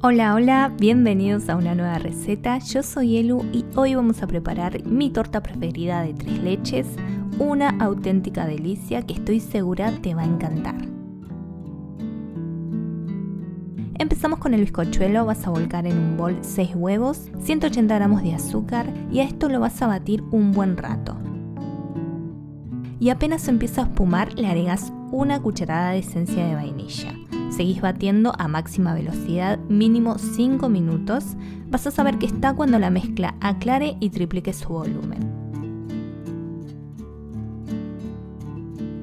Hola, hola, bienvenidos a una nueva receta. Yo soy Elu y hoy vamos a preparar mi torta preferida de 3 leches, una auténtica delicia que estoy segura te va a encantar. Empezamos con el bizcochuelo. Vas a volcar en un bol 6 huevos, 180 gramos de azúcar y a esto lo vas a batir un buen rato. Y apenas empieza a espumar le agregas una cucharada de esencia de vainilla. Seguís batiendo a máxima velocidad, mínimo 5 minutos. Vas a saber que está cuando la mezcla aclare y triplique su volumen.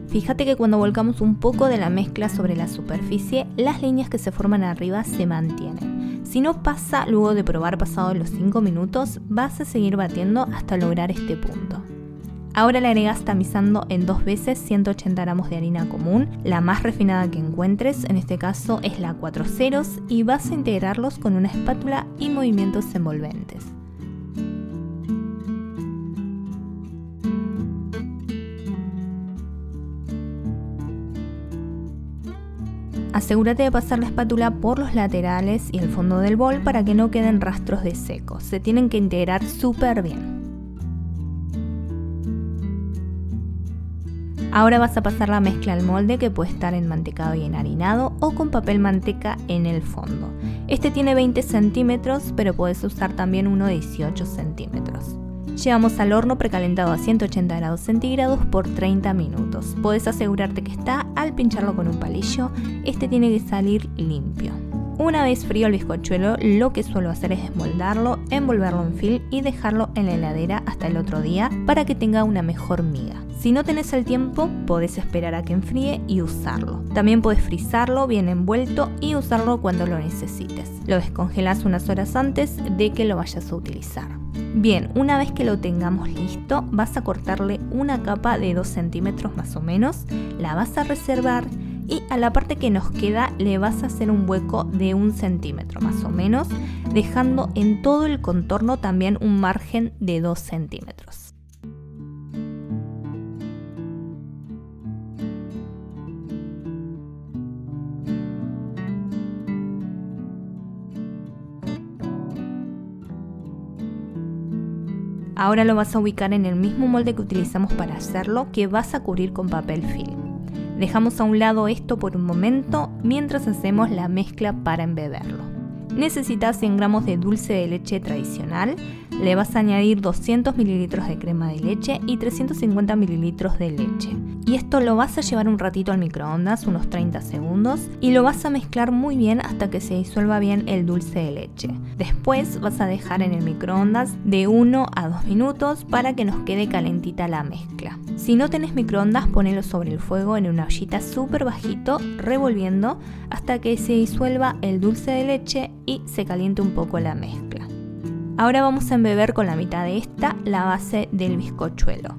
Fíjate que cuando volcamos un poco de la mezcla sobre la superficie, las líneas que se forman arriba se mantienen. Si no pasa, luego de probar pasados los 5 minutos, vas a seguir batiendo hasta lograr este punto. Ahora le agregas tamizando en 2 veces 180 gramos de harina común, la más refinada que encuentres, en este caso es la 4 ceros, y vas a integrarlos con una espátula y movimientos envolventes. Asegúrate de pasar la espátula por los laterales y el fondo del bol para que no queden rastros de seco, se tienen que integrar súper bien. Ahora vas a pasar la mezcla al molde, que puede estar enmantecado y enharinado o con papel manteca en el fondo. Este tiene 20 centímetros, pero puedes usar también uno de 18 centímetros. Llevamos al horno precalentado a 180 grados centígrados por 30 minutos. Puedes asegurarte que está al pincharlo con un palillo. Este tiene que salir limpio. Una vez frío el bizcochuelo, lo que suelo hacer es desmoldarlo, envolverlo en film y dejarlo en la heladera hasta el otro día para que tenga una mejor miga. Si no tenés el tiempo, podés esperar a que enfríe y usarlo. También podés frizarlo bien envuelto y usarlo cuando lo necesites. Lo descongelás unas horas antes de que lo vayas a utilizar. Bien, una vez que lo tengamos listo, vas a cortarle una capa de 2 centímetros más o menos, la vas a reservar y a la parte que nos queda le vas a hacer un hueco de 1 centímetro más o menos, dejando en todo el contorno también un margen de 2 centímetros. Ahora lo vas a ubicar en el mismo molde que utilizamos para hacerlo, que vas a cubrir con papel film. Dejamos a un lado esto por un momento mientras hacemos la mezcla para embeberlo. Necesitas 100 gramos de dulce de leche tradicional, le vas a añadir 200 mililitros de crema de leche y 350 mililitros de leche. Y esto lo vas a llevar un ratito al microondas, unos 30 segundos, y lo vas a mezclar muy bien hasta que se disuelva bien el dulce de leche. Después vas a dejar en el microondas de 1 a 2 minutos para que nos quede calentita la mezcla. Si no tenés microondas, ponelo sobre el fuego en una ollita súper bajito, revolviendo hasta que se disuelva el dulce de leche y se caliente un poco la mezcla. Ahora vamos a embeber con la mitad de esta la base del bizcochuelo.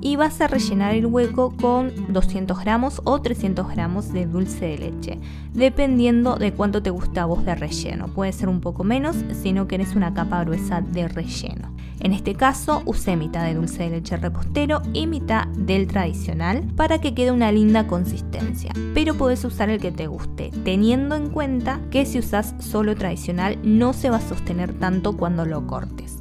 Y vas a rellenar el hueco con 200 gramos o 300 gramos de dulce de leche, dependiendo de cuánto te gusta a vos de relleno. Puede ser un poco menos si no querés una capa gruesa de relleno. En este caso usé mitad de dulce de leche repostero y mitad del tradicional para que quede una linda consistencia, pero podés usar el que te guste, teniendo en cuenta que si usás solo tradicional no se va a sostener tanto cuando lo cortes.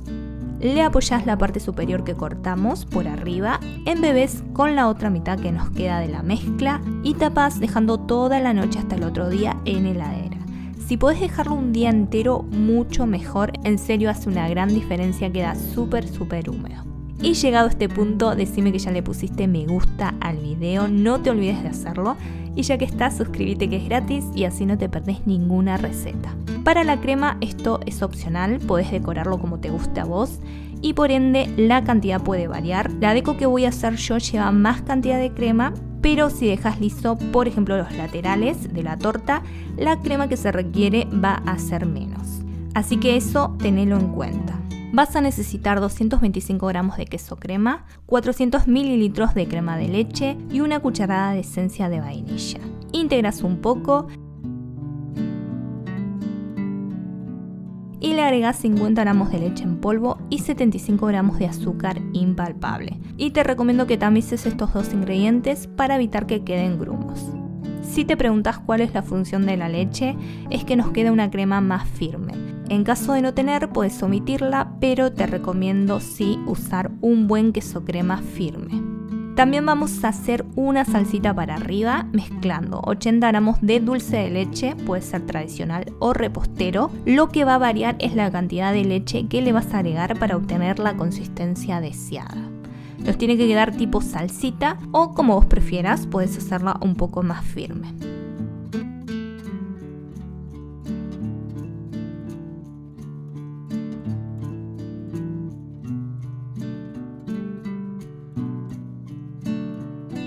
Le apoyás la parte superior que cortamos por arriba, embebés con la otra mitad que nos queda de la mezcla y tapás dejando toda la noche hasta el otro día en heladera. Si podés dejarlo un día entero, mucho mejor, en serio hace una gran diferencia, queda súper húmedo. Y llegado a este punto, decime que ya le pusiste me gusta al video, no te olvides de hacerlo. Y ya que estás, suscríbete que es gratis y así no te perdés ninguna receta. Para la crema esto es opcional, podés decorarlo como te guste a vos y por ende la cantidad puede variar. La deco que voy a hacer yo lleva más cantidad de crema, pero si dejas liso, por ejemplo, los laterales de la torta, la crema que se requiere va a ser menos. Así que eso tenelo en cuenta. Vas a necesitar 225 gramos de queso crema, 400 mililitros de crema de leche y una cucharada de esencia de vainilla. Integras un poco y le agregás 50 gramos de leche en polvo y 75 gramos de azúcar impalpable. Y te recomiendo que tamices estos dos ingredientes para evitar que queden grumos. Si te preguntas cuál es la función de la leche, es que nos queda una crema más firme. En caso de no tener, puedes omitirla, pero te recomiendo sí usar un buen queso crema firme. También vamos a hacer una salsita para arriba mezclando 80 gramos de dulce de leche, puede ser tradicional o repostero. Lo que va a variar es la cantidad de leche que le vas a agregar para obtener la consistencia deseada. Nos tiene que quedar tipo salsita o como vos prefieras, puedes hacerla un poco más firme.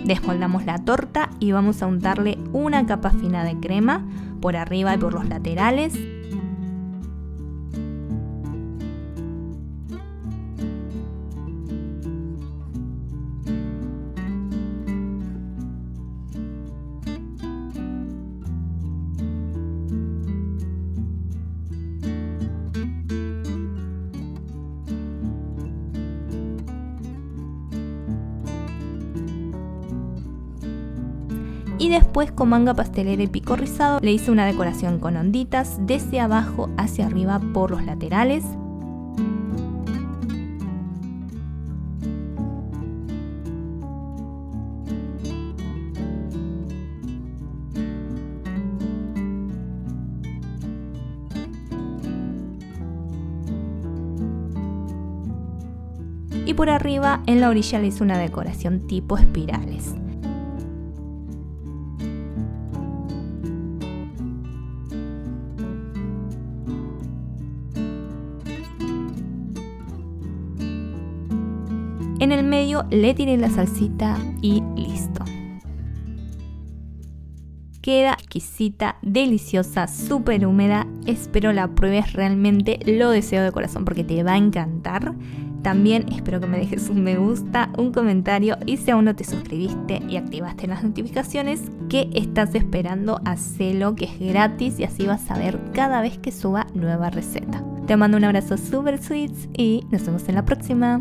Desmoldamos la torta y vamos a untarle una capa fina de crema por arriba y por los laterales. Y después con manga pastelera y pico rizado le hice una decoración con onditas desde abajo hacia arriba por los laterales. Y por arriba en la orilla le hice una decoración tipo espirales. En el medio le tiré la salsita y listo. Queda exquisita, deliciosa, súper húmeda. Espero la pruebes, realmente lo deseo de corazón porque te va a encantar. También espero que me dejes un me gusta, un comentario y si aún no te suscribiste y activaste las notificaciones, ¿qué estás esperando? Hacelo, que es gratis y así vas a ver cada vez que suba nueva receta. Te mando un abrazo super sweet y nos vemos en la próxima.